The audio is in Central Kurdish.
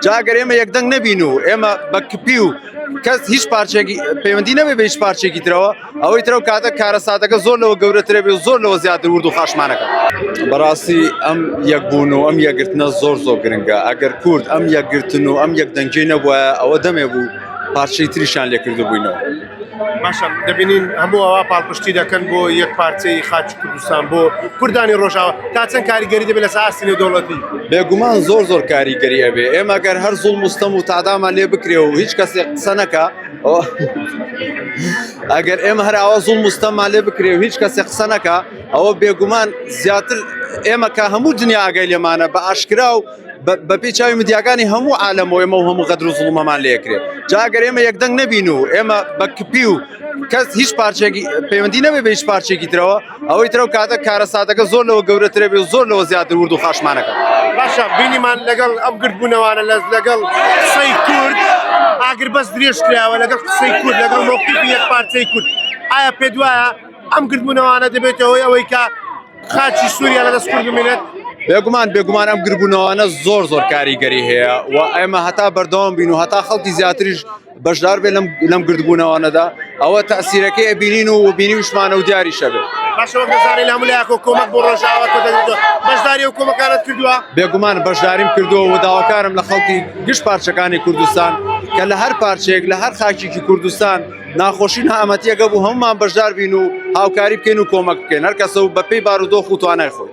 جاگەر ئێمە یەکدەنگ نەبین و ئێمە بەکپی و کەس هیچ پارچێکی پەیوەندی نەبێ بە هیچ پارچێکی ترەوە ئەوەی ترە و کاتە کارەساتەکە زۆر لەوە گەورەترە بێ و زۆر لەوە زیاتر ورد و خاشمانەکە. بەڕاستی ئەم یەکبوون و ئەم یەکگرتنە زۆر گرنگە. ئەگەر کورد ئەم یەکگرتن و ئەم یەکدەنگی نەبووە ئەوە دەمێ بوو پارچەی تریشان لێ کردو بووینەوە. باشە دەبینین هەموو ئەوە پاڵپشتی دەکەن بۆ یەک پارچەی خاچی کوردستان بۆ کوردانی ڕۆژاوە تا چەند کاریگەری دەبێت لە سەر نێودەوڵەتی. بێگومان زۆر کاریگەری ئەبێ. ئێمە ئەگەر هەر زوڵم مستەم و تادامان لێ بکرێ و هیچ کەسێک قسە نەکا ئەگەر ئێمە هەر ئەوە زوڵم مستەممان لێ بکرێ و هیچ کەسێک قسە نەکا ئەوە بێگومان زیاتر ئێمە کە هەموو دنیا ئاگای لێمانە بە ئاشکرا و بە پێچاوی مدیاگانی هەموو عالەمەوە ئێمە و هەموو غەدر و زوڵمەمان لێکرێ. جاگەر ئێمە یەکدەنگ نەبین و ئێمە بەکپی و کەس هیچ پارچێکی پەیوەندی نەبێ بە هیچ پارچێکی ترەوە ئەوەی ترە و کاتە کارەساتەکە زۆر لەوە گەورەترە بێ و زۆر لەوە زیاتر ورد و خاشمانەکە. باشە بینیمان لەگەڵ ئەم گرتبوونەوانە لەگەڵ قسەی کورد ئاگر بەس درێژ کراوە لەگەڵ قسەی کورد لەگەڵ مۆقیفی یەک پارچەی کورد. ئایا پێت وایە ئەم گرتبوونەوانە دەبێتەوە ئەوەی کە خاچی سووریا لەدەست کورد بمێنێت؟ بێگومان ئەم گربوونەوانە زۆر کاریگەری هەیە و ئێمە هەتا بەردەوام بین و هەتا خەڵکی زیاتریش بەشدار بێ لەم گردبوونەوانەدا ئەوە تەسیرەکەی ئەبینین و بینی وشمانە و دیاری شەبێت. باشە وەک دەزانین لە هەموو لایەکەوە کۆمەک بۆ ڕۆژاوە کە دەگرێتەوە بەشداری ئەو کۆمەکانت کردووە؟ بێگومان بەشداریم کردووە و داواکارم لە خەڵکی گشت پارچەکانی کوردستان کە لە هەر پارچەیەک لە هەر خاکێکی کوردستان ناخۆشی نائەمەتیەکە بوو هەمومان بەشدار بین و هاوکاری بکەین و کۆمەک بکەین هەر کەسە و بەپێی بارودۆخ و توانای خۆی.